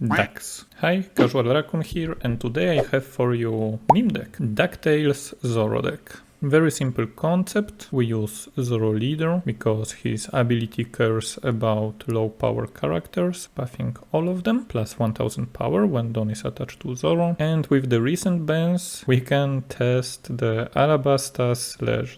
Ducks. Hi, Casual Raccoon here, and today I have for you meme deck, DuckTales Zoro deck. Very simple concept. We use Zoro leader because his ability cares about low power characters, buffing all of them, plus 1000 power when Don is attached to Zoro. And with the recent bans, we can test the Alabasta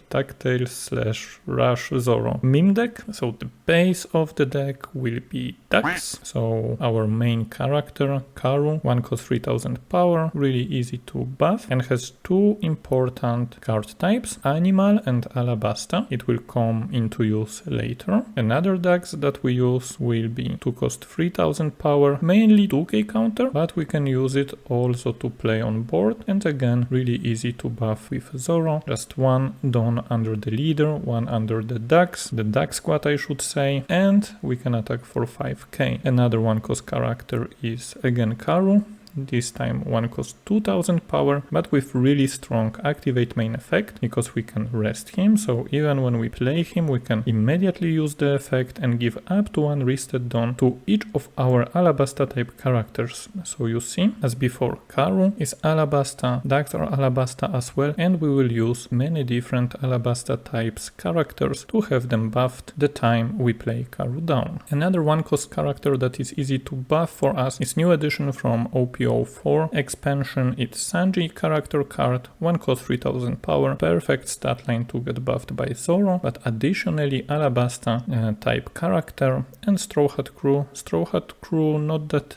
/ DuckTales / Rush Zoro meme deck. So the base of the deck will be Ducks. So our main character, Karoo, 1 cost 3000 power, really easy to buff, and has two important card types, Animal and Alabasta. It will come into use later. Another decks that we use will be 2 cost 3000 power, mainly 2k counter, but we can use it also to play on board, and again really easy to buff with Zoro. Just one Don under the leader, one under the Duck squad I should say, and we can attack for 5k. Another 1 cost character is again Karoo. This time 1 cost 2000 power, but with really strong activate main effect because we can rest him, so even when we play him we can immediately use the effect and give up to 1 rested Don to each of our Alabasta type characters. So you see, as before, Karoo is Alabasta, Ducks are Alabasta as well, and we will use many different Alabasta types characters to have them buffed the time we play Karoo down. Another 1 cost character that is easy to buff for us is new addition from OP04 expansion. It's Sanji character card, 1 cost 3000 power, perfect stat line to get buffed by Zoro, but additionally Alabasta type character and Straw Hat Crew. Straw Hat Crew not that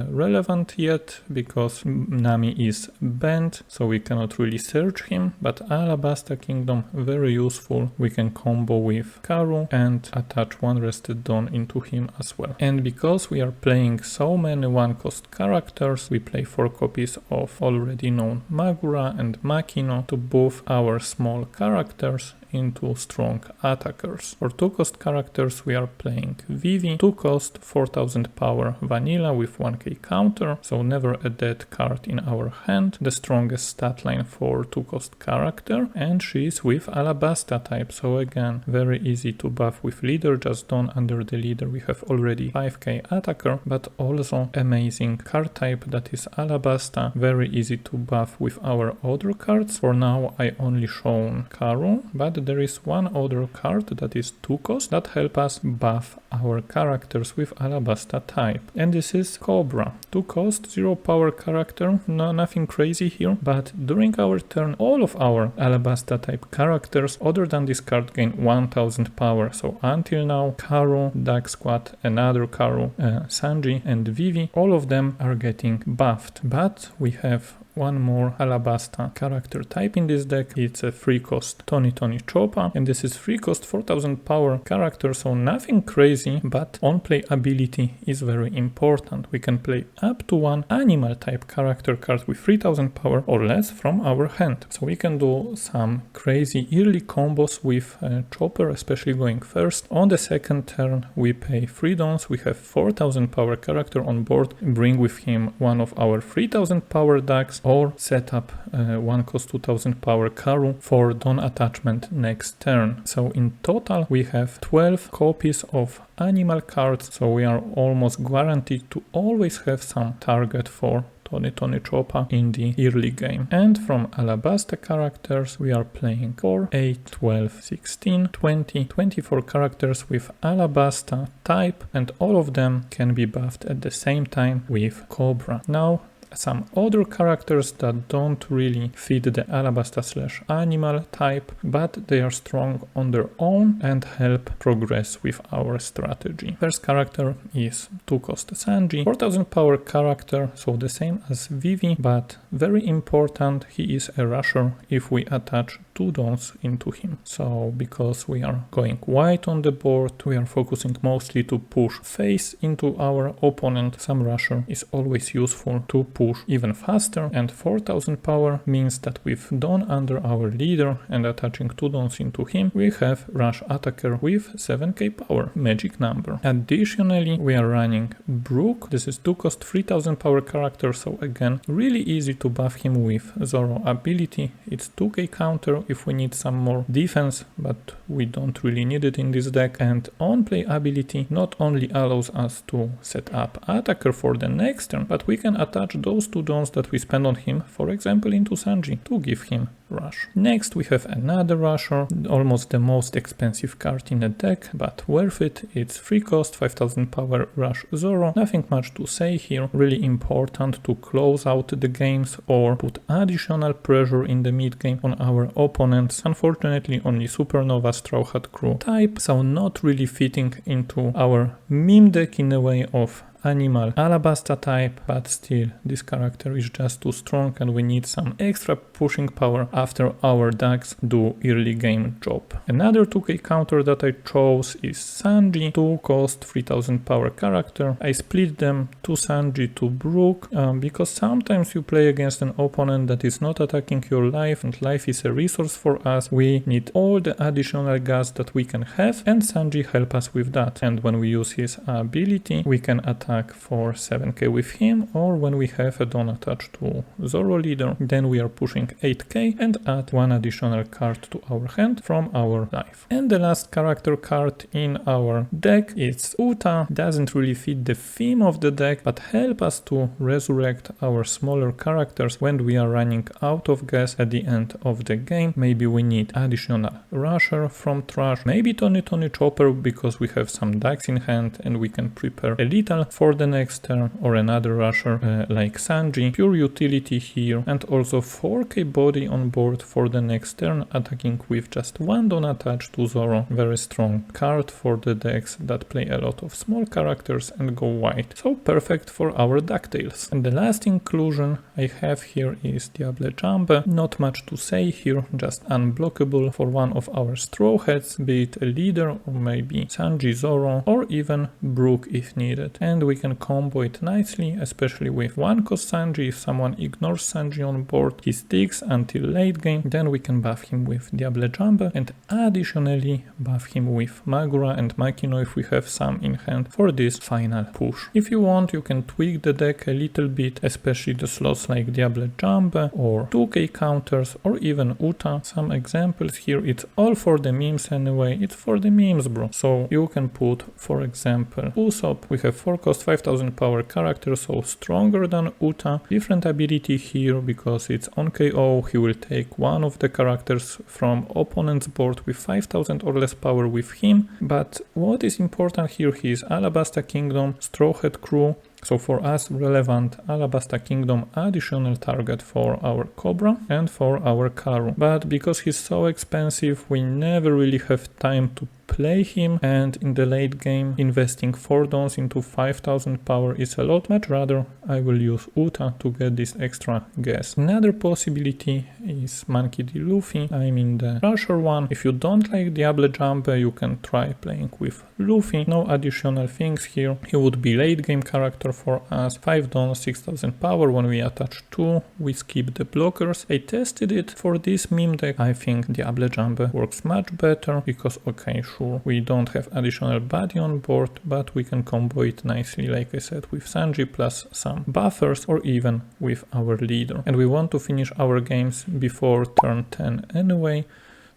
relevant yet because Nami is banned, so we cannot really search him, but Alabasta Kingdom very useful. We can combo with Karoo and attach 1 rested Don into him as well. And because we are playing so many 1 cost characters, we play 4 copies of already known Magura and Makino to buff our small characters into strong attackers. For 2 cost characters we are playing Vivi, 2 cost 4000 power vanilla with 1k counter, so never a dead card in our hand, the strongest stat line for 2 cost character, and she is with Alabasta type, so again very easy to buff with leader. Just Don under the leader we have already 5k attacker, but also amazing card type that is Alabasta, very easy to buff with our other cards. For now I only shown Karoo, but there is one other card that is 2 cost that help us buff our characters with Alabasta type, and this is Cobra, 2 cost 0 power character, nothing crazy here, but during our turn all of our Alabasta type characters other than this card gain 1000 power. So until now Karoo, Duck Squad, another Karoo, Sanji and Vivi, all of them are getting buffed, but we have one more Alabasta character type in this deck. It's a 3 cost Tony Choppa, and this is 3 cost 4000 power character, so nothing crazy, but on play ability is very important. We can play up to 1 animal type character card with 3000 power or less from our hand, so we can do some crazy early combos with Chopper, especially going first. On the second turn we pay 3 Dons, we have 4000 power character on board, bring with him one of our 3000 power Ducks, or set up 1 cost 2000 power Karoo for Don attachment next turn. So in total we have 12 copies of animal cards, so we are almost guaranteed to always have some target for Tony Choppa in the early game. And from Alabasta characters we are playing 4, 8, 12, 16, 20, 24 characters with Alabasta type, and all of them can be buffed at the same time with Cobra. Now some other characters that don't really fit the Alabasta / animal type, but they are strong on their own and help progress with our strategy. First character is 2 cost Sanji, 4000 power character, so the same as Vivi, but very important, he is a rusher if we attach 2 Dons into him. So because we are going white on the board, we are focusing mostly to push face into our opponent. Some rusher is always useful to push push even faster, and 4000 power means that with Dawn under our leader and attaching 2 Dawns into him, we have Rush Attacker with 7k power, magic number. Additionally, we are running Brook. This is 2 cost 3000 power character, so again, really easy to buff him with Zoro ability. It's 2k counter if we need some more defense, but we don't really need it in this deck. And on play ability not only allows us to set up Attacker for the next turn, but we can attach those 2 Dawns that we spend on him, for example into Sanji, to give him Rush. Next we have another Rusher, almost the most expensive card in the deck, but worth it. It's 3 cost, 5000 power Rush Zoro. Nothing much to say here, really important to close out the games or put additional pressure in the mid game on our opponents. Unfortunately only Supernova Straw Hat Crew type, so not really fitting into our meme deck in a way of animal Alabasta type, but still this character is just too strong and we need some extra pushing power after our decks do early game job. Another 2k counter that I chose is Sanji, 2 cost 3000 power character. I split them to Sanji to Brook because sometimes you play against an opponent that is not attacking your life and life is a resource for us. We need all the additional gas that we can have and Sanji help us with that, and when we use his ability we can attack for 7k with him, or when we have a Dawn attached to Zoro leader, then we are pushing 8k and add 1 additional card to our hand from our life. And the last character card in our deck is Uta. Doesn't really fit the theme of the deck, but help us to resurrect our smaller characters when we are running out of gas at the end of the game. Maybe we need additional Rusher from trash, maybe Tony Chopper because we have some decks in hand and we can prepare a little for the next turn, or another Rusher like Sanji, pure utility here, and also 4k body on board for the next turn, attacking with just 1 Dawn attached to Zoro. Very strong card for the decks that play a lot of small characters and go wide, so perfect for our DuckTales. And the last inclusion I have here is Diable Jambe. Not much to say here, just unblockable for one of our straw hats, be it a leader or maybe Sanji, Zoro, or even Brook if needed. And we can combo it nicely, especially with 1 cost Sanji. If someone ignores Sanji on board, he sticks until late game, then we can buff him with Diable Jambe and additionally buff him with Magura and Makino if we have some in hand for this final push. If you want, you can tweak the deck a little bit, especially the slots like Diable Jambe or 2k counters or even Uta. Some examples here, it's all for the memes anyway, it's for the memes bro. So you can put, for example, Usopp. We have 4 cost 5000 power character, so stronger than Uta. Different ability here because it's on KO, he will take one of the characters from opponent's board with 5000 or less power with him. But what is important here, he is Alabasta Kingdom, Straw Hat Crew. So for us relevant Alabasta Kingdom additional target for our Cobra and for our Karoo. But because he's so expensive, we never really have time to play him, and in the late game investing 4 Dawns into 5000 power is a lot. Much rather I will use Uta to get this extra gas. Another possibility is Monkey D. Luffy. I mean the Rusher one. If you don't like Diable Jambe, you can try playing with Luffy. No additional things here. He would be late game character for us. 5 Dawns, 6000 power. When we attach 2, we skip the blockers. I tested it for this meme deck. I think Diable Jambe works much better because okay, sure, we don't have additional body on board, but we can combo it nicely, like I said, with Sanji plus some buffers or even with our leader. And we want to finish our games before turn 10 anyway,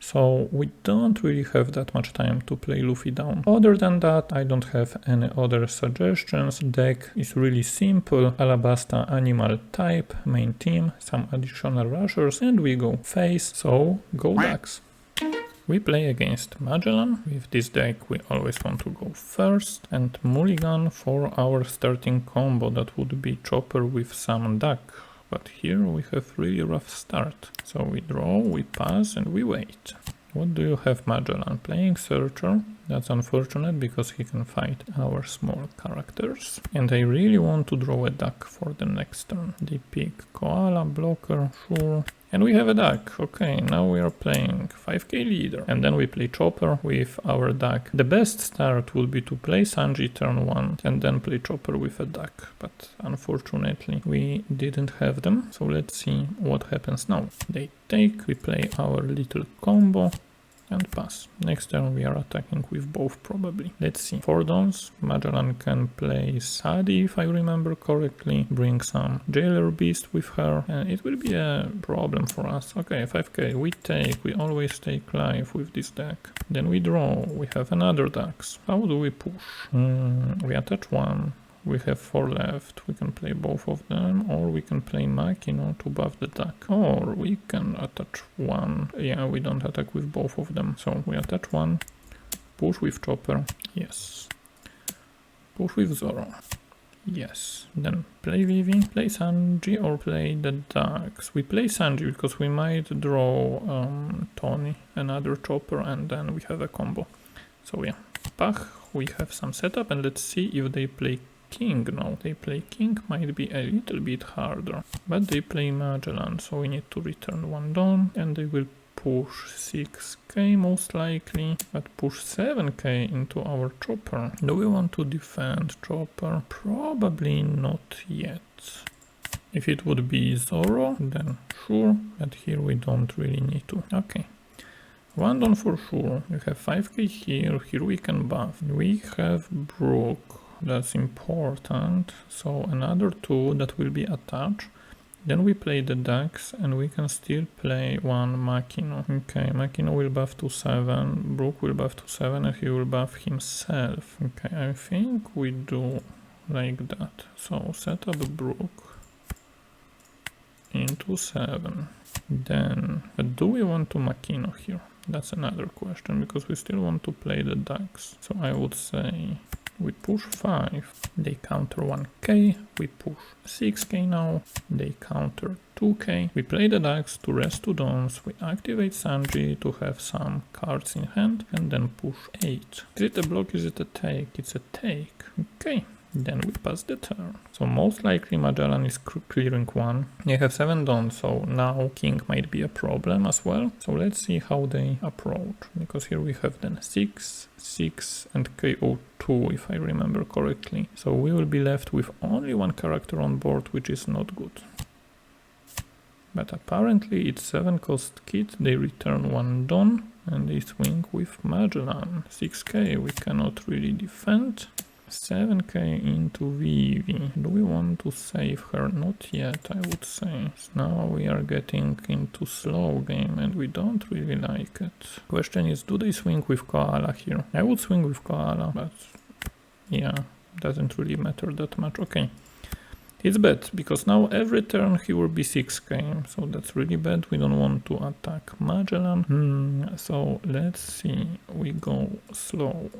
so we don't really have that much time to play Luffy down. Other than that, I don't have any other suggestions. Deck is really simple. Alabasta animal type, main team, some additional rushers, and we go face, so go Ducks. We play against Magellan. With this deck we always want to go first, and Mulligan for our starting combo. That would be Chopper with some duck. But here we have really rough start. So we draw, we pass and we wait. What do you have Magellan? Playing Searcher. That's unfortunate because he can fight our small characters. And I really want to draw a duck for the next turn. They pick Koala, blocker, sure. And we have a duck. Okay, now we are playing 5k leader. And then we play Chopper with our duck. The best start would be to play Sanji turn 1 and then play Chopper with a duck. But unfortunately we didn't have them. So let's see what happens now. They take, we play our little combo and pass. Next turn we are attacking with both probably. Let's see. 4 dons. Magellan can play Sadie if I remember correctly. Bring some Jailer Beast with her. And it will be a problem for us. Okay, 5k. We take. We always take life with this deck. Then we draw. We have another ducks. How do we push? We attach 1. We have 4 left. We can play both of them, or we can play Makino to buff the duck. Or we can attach 1. Yeah, we don't attack with both of them. So we attach 1. Push with Chopper. Yes. Push with Zoro. Yes. Then play Vivi, play Sanji, or play the ducks. We play Sanji because we might draw Tony, another Chopper, and then we have a combo. So yeah. Pach, we have some setup, and let's see if they play King now. They play King, might be a little bit harder, but they play Magellan, so we need to return 1 Dawn, and they will push 6k most likely, but push 7k into our Chopper. Do we want to defend Chopper? Probably not yet. If it would be Zoro, then sure, but here we don't really need to. Okay. 1 Dawn for sure. We have 5k here, here we can buff. We have Brook. That's important. So another 2 that will be attached. Then we play the ducks and we can still play 1 Makino. Okay, Makino will buff to 7, Brook will buff to 7 and he will buff himself. Okay, I think we do like that. So set up Brook into 7. Then, but do we want to Makino here? That's another question, because we still want to play the ducks. So I would say we push 5, they counter 1k, we push 6k now, they counter 2k, we play the ducks to rest 2 dons, we activate Sanji to have some cards in hand, and then push 8. Is it a block, is it a take? It's a take. Okay. Then we pass the turn. So most likely Magellan is clearing 1. They have 7 dons, so now King might be a problem as well. So let's see how they approach, because here we have then 6, 6 and KO2 if I remember correctly. So we will be left with only 1 character on board, which is not good. But apparently it's 7 cost kit, they return 1 don and they swing with Magellan. 6k we cannot really defend. 7k into Vivi. Do we want to save her? Not yet, I would say. Now we are getting into slow game and we don't really like it. Question is, do they swing with Koala here? I would swing with Koala, but yeah, doesn't really matter that much. Okay. It's bad, because now every turn he will be 6k, so that's really bad. We don't want to attack Magellan. So let's see, we go slow.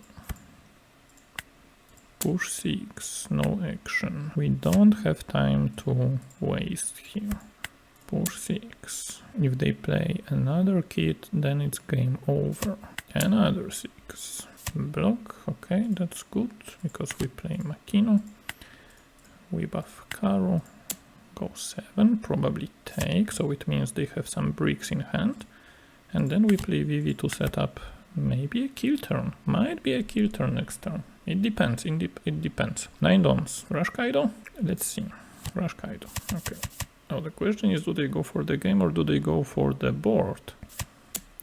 Push 6, no action. We don't have time to waste here. Push 6. If they play another kit, then it's game over. Another 6. Block, okay, that's good, because we play Makino. We buff Karoo. Go 7, probably take, so it means they have some bricks in hand. And then we play Vivi to set up maybe a kill turn. Might be a kill turn next turn. It depends, it depends. 9 dons. Rush Kaido? Let's see. Rush Kaido. Okay. Now the question is, do they go for the game or do they go for the board?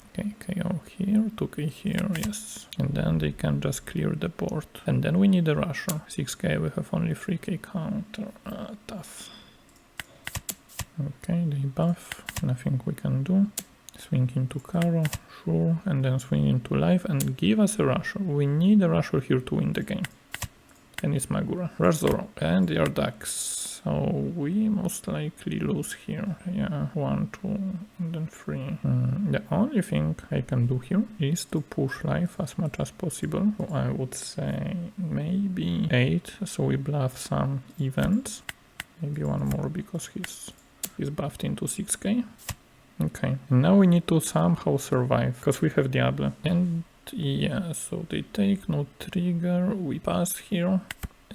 Okay, KO here, 2k here, yes. And then they can just clear the board. And then we need a rusher. 6k, we have only 3k counter. Tough. Okay, they buff. Nothing we can do. Swing into Karoo, sure, and then swing into life and give us a rusher. We need a rusher here to win the game. And it's Magura. Rush Zoro. And they are ducks. So we most likely lose here. Yeah, 1, 2, and then 3. The only thing I can do here is to push life as much as possible. So I would say maybe 8. So we bluff some events. Maybe 1 more because he's buffed into 6k. Okay, and now we need to somehow survive, because we have Diable. And yeah, so they take no trigger, we pass here.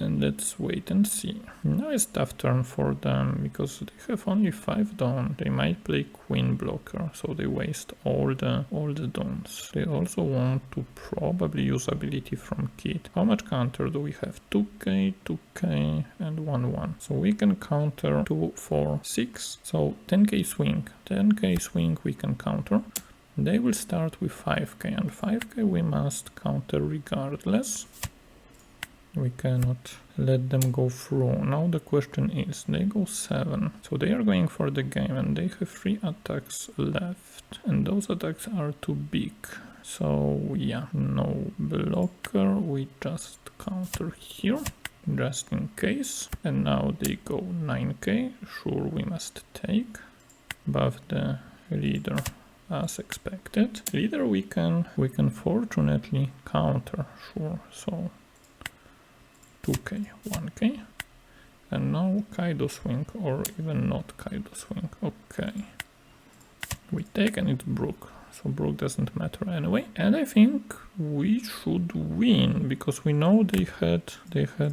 And let's wait and see. Now it's tough turn for them because they have only 5 dawn. They might play queen blocker, so they waste all the dawns. They also want to probably use ability from Kid. How much counter do we have? 2k, 2k, and 1-1. So we can counter 2, 4, 6. So 10k swing. 10k swing we can counter. They will start with 5k, and 5k we must counter regardless. We cannot let them go through. Now the question is, they go 7. So they are going for the game and they have 3 attacks left. And those attacks are too big. So yeah, no blocker. We just counter here, just in case. And now they go 9k. Sure, we must take. Buff the leader as expected. Leader we can fortunately counter. Sure, so 2k, 1k, and now Kaido swing, or even not Kaido swing. Okay, we take and it's Brook, so Brook doesn't matter anyway. And I think we should win because we know they had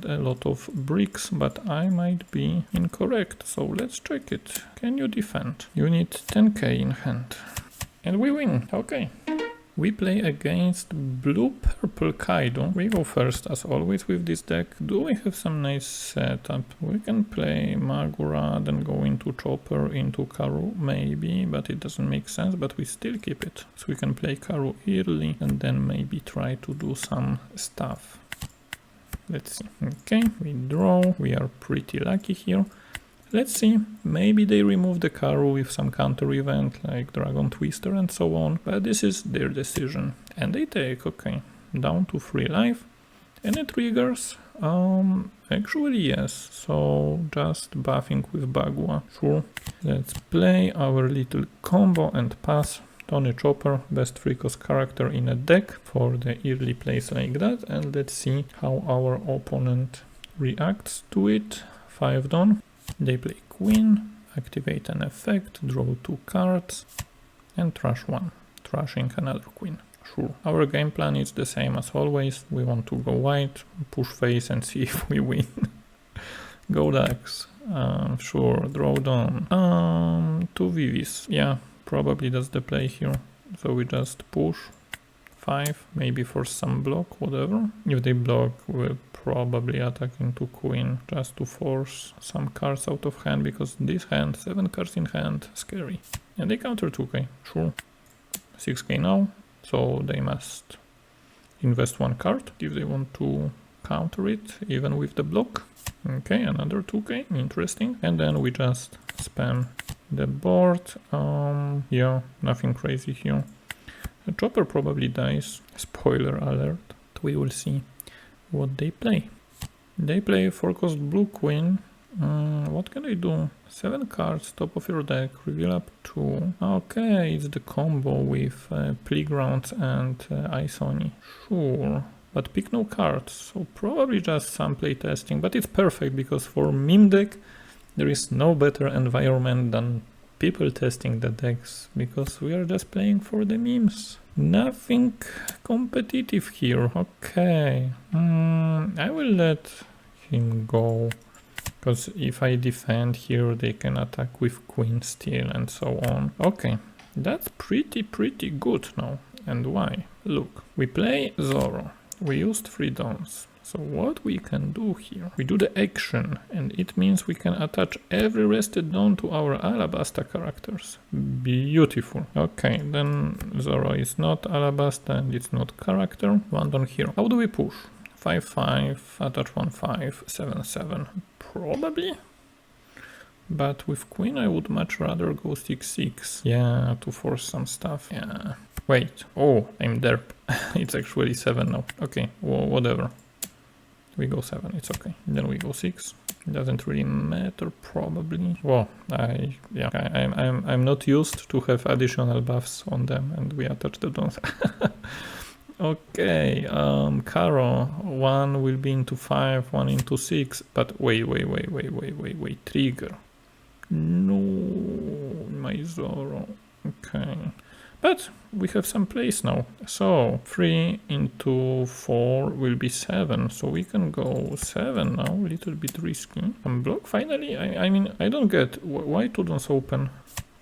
a lot of bricks, but I might be incorrect. So let's check it. Can you defend? You need 10k in hand, and we win. Okay. We play against blue-purple Kaido. We go first as always with this deck. Do we have some nice setup? We can play Magura, then go into Chopper, into Karoo, maybe, but it doesn't make sense, but we still keep it. So we can play Karoo early and then maybe try to do some stuff. Let's see. Okay, we draw. We are pretty lucky here. Let's see, maybe they remove the Karoo with some counter event like Dragon Twister and so on, but this is their decision. And they take, okay, down to 3 life. Any triggers? Actually yes, so just buffing with Bagua, sure. Let's play our little combo and pass. Tony Chopper, best free-cost character in a deck for the early plays like that, and let's see how our opponent reacts to it. 5 dawn. They play queen, activate an effect, draw 2 cards, and trash 1, trashing another queen. Sure. Our game plan is the same as always. We want to go white, push face and see if we win. Go Dax. Sure, draw down. 2 Vivis. Yeah, probably that's the play here. So we just push 5, maybe for some block, whatever. If they block, we'll probably attack into queen just to force some cards out of hand, because this hand, 7 cards in hand, scary. And they counter 2k, sure. 6k now, so they must invest 1 card if they want to counter it, even with the block. Okay, another 2k, interesting. And then we just spam the board. Yeah, nothing crazy here. The Chopper probably dies, spoiler alert. We will see what they play. They play 4-cost blue queen. What can I do? 7 cards, top of your deck, reveal up 2. Okay, it's the combo with Playgrounds and Isoni. Sure, but pick no cards, so probably just some play testing, but it's perfect because for meme deck there is no better environment than people testing the decks, because we are just playing for the memes. Nothing competitive here. Okay, I will let him go, because if I defend here they can attack with queen still and so on. Okay, that's pretty good now. And why? Look, we play Zoro, we used 3 dawns. So what we can do here, we do the action, and it means we can attach every rested dawn to our Alabasta characters. Beautiful. Okay, then Zoro is not Alabasta and it's not character. 1 dawn here. How do we push? 5-5, attach 1-5, 7-7. Probably. But with queen I would much rather go 6-6. Yeah, to force some stuff. Yeah. Wait. Oh, I'm derp. It's actually 7 now. Okay, whatever. We go 7, it's okay. Then we go 6. Doesn't really matter, probably. Well, I'm not used to have additional buffs on them, and we attach the dawns. Okay, Karoo, 1 will be into 5, 1 into 6, but wait, trigger. No, my Zoro. Okay, But we have some place now. So 3 into 4 will be 7. So we can go 7 now, a little bit risky. Unblock finally? I mean, I don't get why 2 don't open.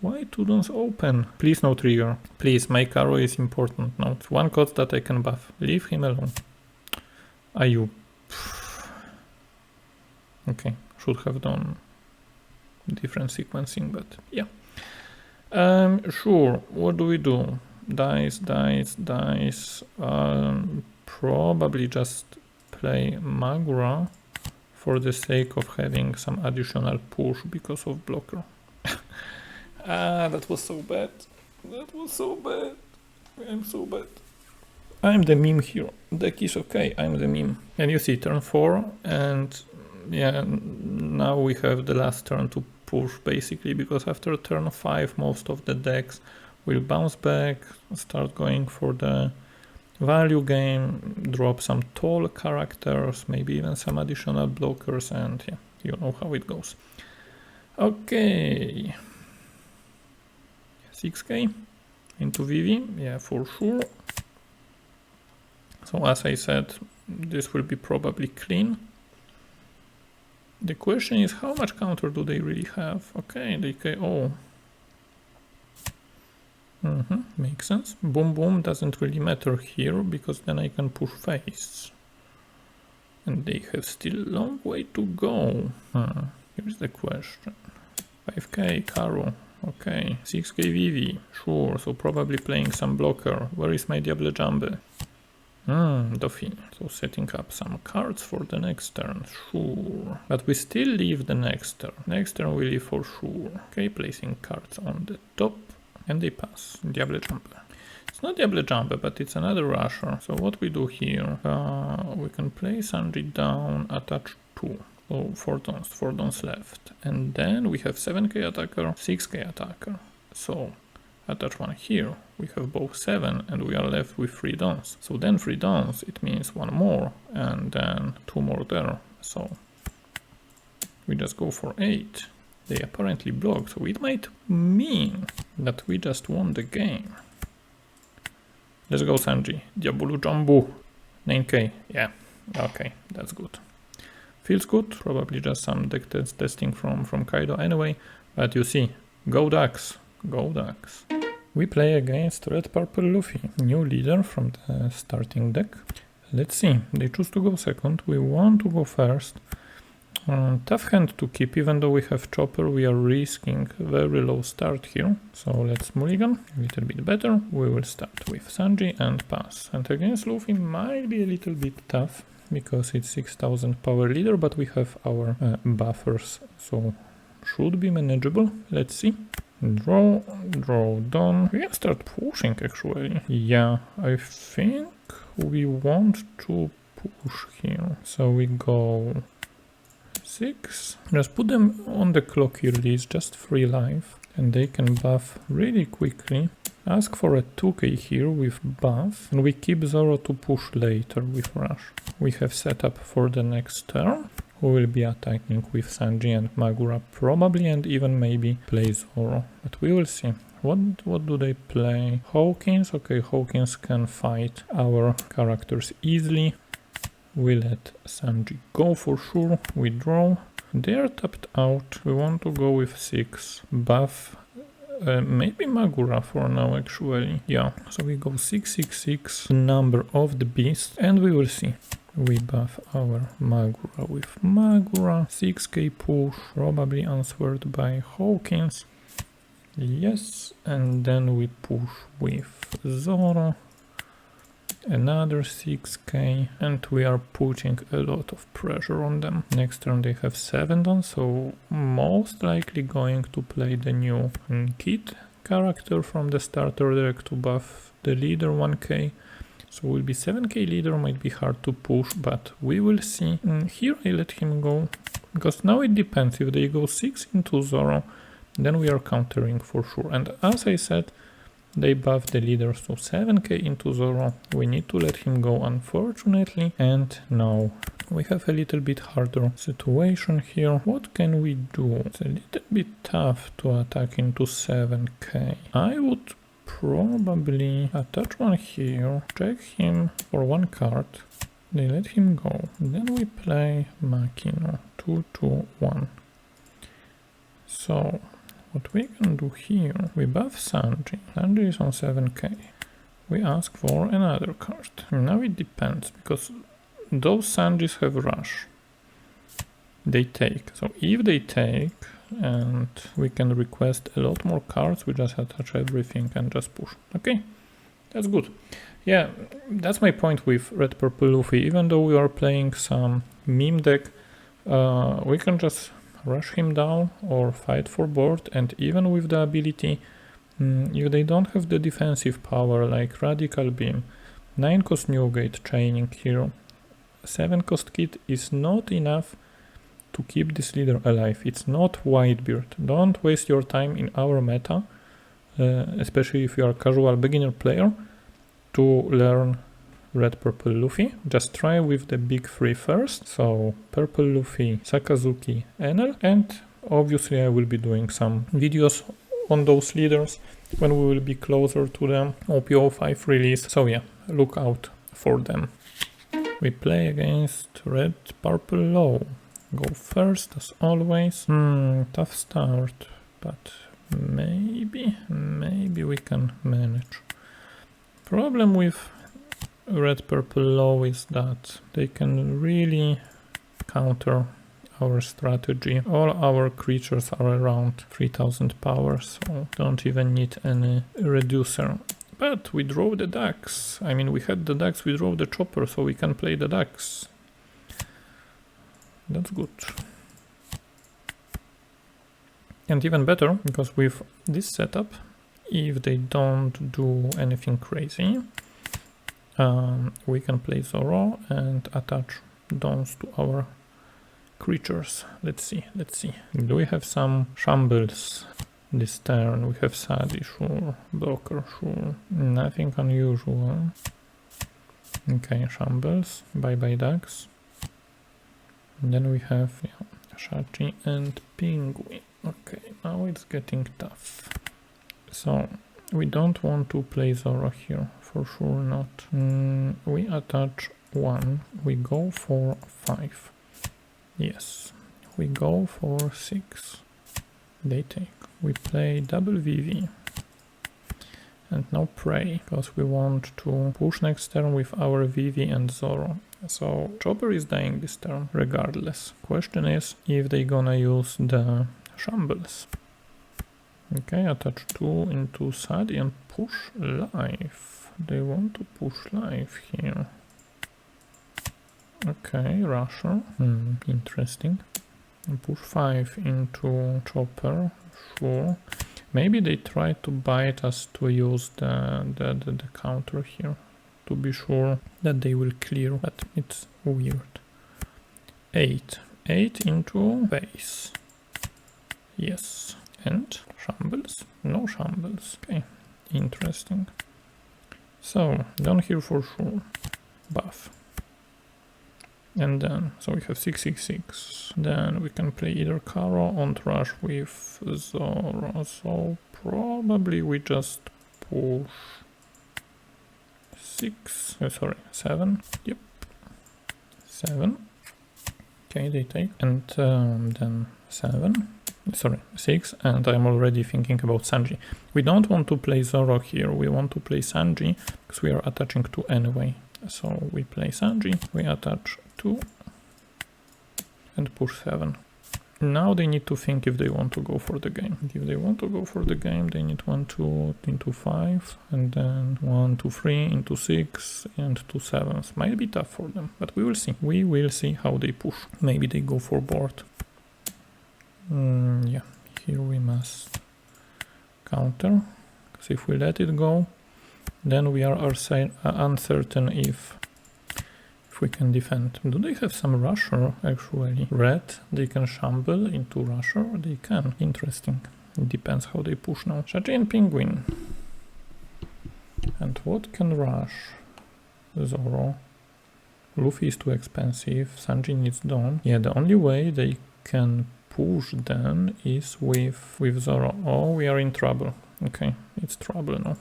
Why 2 don't open? Please no trigger. Please, my Karoo is important now. It's one code that I can buff. Leave him alone. Are you? Okay, should have done different sequencing, but yeah. Sure, what do we do? Dice. Probably just play Magura for the sake of having some additional push because of blocker. That was so bad. That was so bad. I'm so bad. I'm the meme here. Deck is okay, I'm the meme. And you see turn 4 and yeah, now we have the last turn to push basically, because after turn 5 most of the decks will bounce back, start going for the value game, drop some tall characters, maybe even some additional blockers, and yeah, you know how it goes. Okay, 6k into Vivi, yeah, for sure. So as I said, this will be probably clean. The question is how much counter do they really have? Okay, they KO. Makes sense. Boom boom doesn't really matter here because then I can push face. And they have still a long way to go. Here's the question. 5k Karoo. Okay, 6k Vivi. Sure, so probably playing some blocker. Where is my Diable Jambe? Luffy. So setting up some cards for the next turn, sure. But we still leave the next turn. Next turn we leave for sure. Okay, placing cards on the top. And they pass. Diable Jambe. It's not Diable Jambe, but it's another rusher. So what we do here, we can play Sanji down, attach 2. So 4 dons left. And then we have 7k attacker, 6k attacker. So attach 1 here, we have both 7 and we are left with 3 dons. So then 3 dons, it means 1 more and then 2 more there. So we just go for 8. They apparently block, so it might mean that we just won the game. Let's go Sanji. Diabolu Jambu. 9k, yeah, okay, that's good. Feels good, probably just some deck testing from Kaido anyway, but you see, go Ducks. Go Ducks. We play against Red Purple Luffy, new leader from the starting deck. Let's see, they choose to go second, we want to go first. Tough hand to keep, even though we have Chopper, we are risking very low start here. So let's mulligan, a little bit better. We will start with Sanji and pass. And against Luffy might be a little bit tough, because it's 6000 power leader, but we have our buffers, so should be manageable. Let's see. Draw done. We can start pushing actually. Yeah, I think we want to push here. So we go 6. Just put them on the clock release, just 3 life, and they can buff really quickly. Ask for a 2k here with buff, and we keep Zoro to push later with rush. We have set up for the next turn. We will be attacking with Sanji and Magura probably, and even maybe play Zoro, but we will see. What do they play? Hawkins? Okay, Hawkins can fight our characters easily. We let Sanji go for sure. We draw. They are tapped out. We want to go with 6. Buff. Maybe Magura for now actually. Yeah, so we go 666, number of the beast, and we will see. We buff our Magura with Magura. 6k push, probably answered by Hawkins. Yes, and then we push with Zoro. Another 6k, and we are putting a lot of pressure on them. Next turn they have 7 done, so most likely going to play the new Kid character from the starter deck to buff the leader 1k. So will be 7k leader, might be hard to push, but we will see. Here I let him go, because now it depends. If they go 6 into Zoro, then we are countering for sure. And as I said, they buff the leader, so 7k into Zoro. We need to let him go, unfortunately. And now we have a little bit harder situation here. What can we do? It's a little bit tough to attack into 7k. I would probably attach one here, check him for one card, they let him go, then we play Makino 2-2-1. So what we can do here, we buff Sanji. Sanji is on 7k. We ask for another card. Now it depends, because those Sanjis have rush. They take. So if they take, and we can request a lot more cards, we just attach everything and just push. Okay, that's good. Yeah, that's my point with Red Purple Luffy. Even though we are playing some meme deck, we can just rush him down or fight for board, and even with the ability, if they don't have the defensive power like Radical Beam, 9 cost Newgate chaining here, 7 cost Kit is not enough to keep this leader alive. It's not Whitebeard. Don't waste your time in our meta, especially if you are a casual beginner player, to learn Red Purple Luffy. Just try with the big three first. So Purple Luffy, Sakazuki, Enel, and obviously I will be doing some videos on those leaders when we will be closer to the OPO5 release. So yeah, look out for them. We play against Red Purple Low. Go first as always. Tough start, but maybe we can manage. Problem with Red Purple Low is that they can really counter our strategy. All our creatures are around 3000 power, so don't even need any reducer. But we draw the ducks. I mean, we had the ducks, we draw the chopper, so we can play the ducks. That's good. And even better, because with this setup, if they don't do anything crazy, we can play Zoro and attach those to our creatures. Let's see. Do we have some shambles this turn? We have Sadi, sure. Blocker, sure. Nothing unusual. Okay, shambles. Bye-bye ducks. And then we have Shachi and Penguin. Okay, now it's getting tough. So we don't want to play Zoro here, for sure not. We attach 1, we go for 5. Yes, we go for 6. They take. We play double Vivi. And now pray, because we want to push next turn with our Vivi and Zoro. So Chopper is dying this turn, regardless. Question is if they gonna use the shambles. Okay, attach 2 into Sadi and push life. They want to push life here. Okay, Rusher. Interesting. And push 5 into Chopper. Sure. Maybe they try to bite us to use the counter here, to be sure that they will clear, but it's weird. 8 into base. Yes. And shambles? No shambles. Okay, interesting. So, down here for sure. Buff. And then, so we have 666. Then we can play either Karoo on Trash with Zoro. So probably we just push 7. Yep. 7. Okay, they take. And then 6. And I'm already thinking about Sanji. We don't want to play Zoro here. We want to play Sanji because we are attaching 2 anyway. So we play Sanji, we attach 2 and push 7. Now they need to think if they want to go for the game. If they want to go for the game, they need 1, 2 into 5 and then 1, 2, 3 into 6 and 2 7s. Might be tough for them, but we will see. We will see how they push. Maybe they go for board. Yeah, here we must counter, because if we let it go, then we are uncertain if we can defend. Do they have some rusher actually? Red, they can shamble into rusher? They can. Interesting. It depends how they push now. Shachi and Penguin. And what can rush? Zoro. Luffy is too expensive. Sanji needs Dawn. Yeah, the only way they can push then is with Zoro. Oh, we are in trouble. Okay, it's trouble now.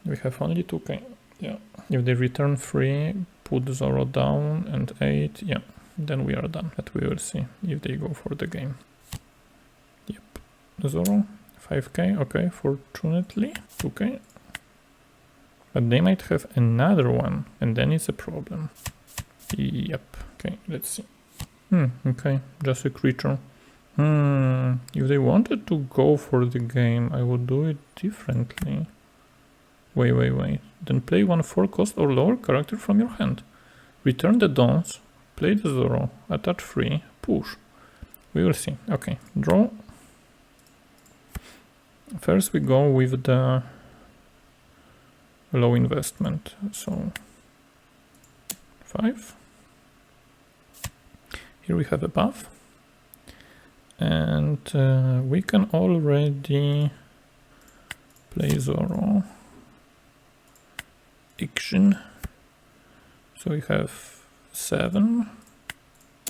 We have only 2k. Yeah. If they return 3, put Zoro down and 8, yeah. Then we are done. But we will see if they go for the game. Yep. Zoro, 5k, okay, fortunately. 2k. But they might have another one, and then it's a problem. Yep. Okay, let's see. Okay, just a creature. If they wanted to go for the game, I would do it differently. Wait. Then play 1 4-cost or lower character from your hand. Return the dons, play the Zoro, attach 3, push. We will see. Okay, draw. First we go with the low investment, so 5. Here we have a buff. And we can already play Zoro. Action. So we have 7.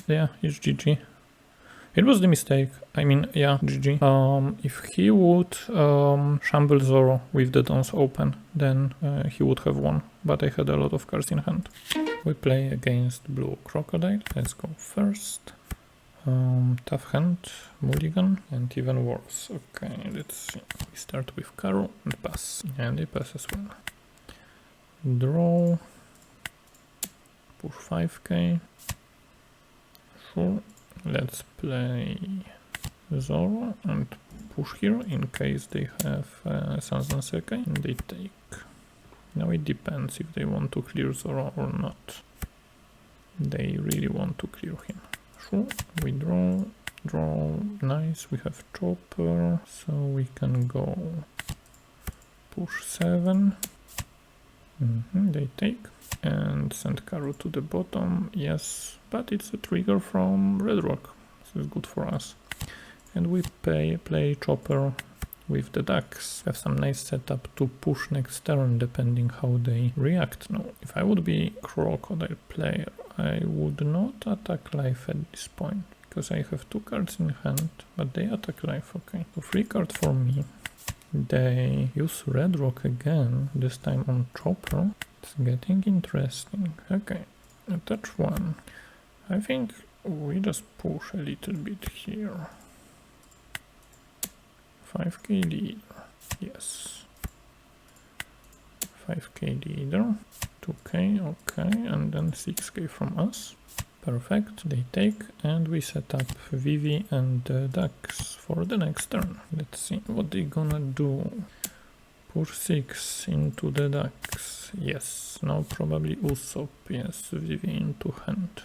Yeah, it's GG. It was the mistake. I mean, yeah, GG. If he would shamble Zoro with the dons open, then he would have won. But I had a lot of cards in hand. We play against blue Crocodile. Let's go first. Tough hand, mulligan, and even worse. Okay, let's see. We start with Karoo and pass. And they pass as well. Draw. Push 5k. Sure. Let's play Zoro and push here in case they have Sansan Sekai and they take. Now it depends if they want to clear Zoro or not. They really want to clear him. Sure, we draw, nice, we have chopper, so we can go push 7. They take and send Karoo to the bottom, yes, but it's a trigger from Red Rock, so it's good for us. And we play chopper with the ducks. Have some nice setup to push next turn depending how they react. Now, if I would be Crocodile player, I would not attack life at this point because I have 2 cards in hand, but they attack life, okay. So 3 cards for me. They use Red Rock again, this time on chopper. It's getting interesting. Okay, attach 1. I think we just push a little bit here. 5k leader, yes. 5k leader, 2k, okay, and then 6k from us. Perfect, they take, and we set up Vivi and ducks for the next turn. Let's see what they're gonna do. Push 6 into the ducks, yes. Now probably Usopp, yes, Vivi into hand.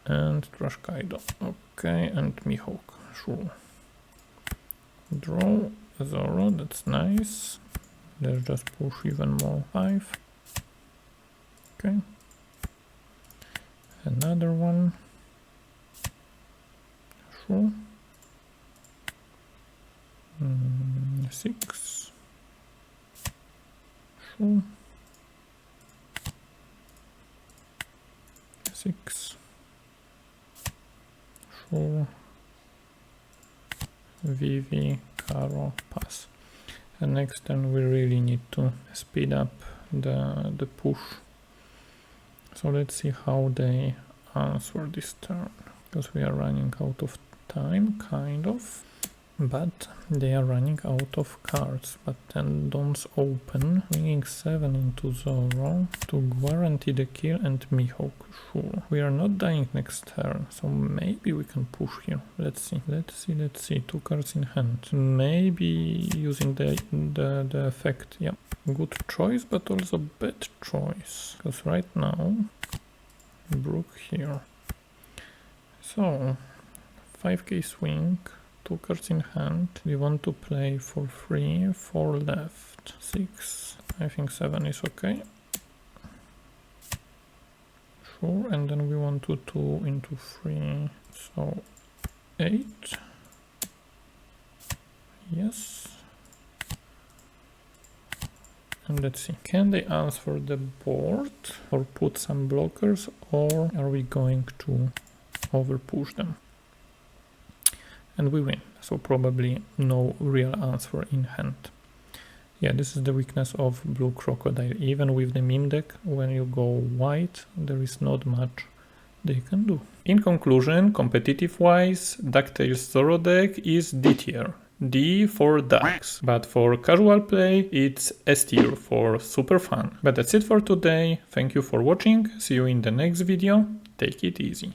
And trash Kaido, okay, and Mihawk, sure. Draw Zoro, that's nice. Let's just push even more 5. Okay. Another one. Sure. 6. Sure. 6. Sure. Vivi, Karoo, pass. And next turn we really need to speed up the push. So let's see how they answer this turn, because we are running out of time, kind of. But they are running out of cards, but then dons open, bringing 7 into Zoro to guarantee the kill and Mihawk, sure. We are not dying next turn, so maybe we can push here. Let's see, 2 cards in hand. Maybe using the effect, yeah. Good choice, but also bad choice, because right now, Brook here. So, 5k swing. 2 cards in hand. We want to play for 3, 4 left, 6, I think 7 is okay. Sure, and then we want to 2 into 3, so 8. Yes. And let's see, can they answer the board or put some blockers, or are we going to overpush them? And we win, so probably no real answer in hand. Yeah, this is the weakness of Blue Crocodile. Even with the meme deck, when you go white, there is not much they can do. In conclusion, competitive-wise, DuckTales Zoro deck is D tier. D for ducks, but for casual play it's S tier for super fun. But that's it for today, thank you for watching, see you in the next video, take it easy.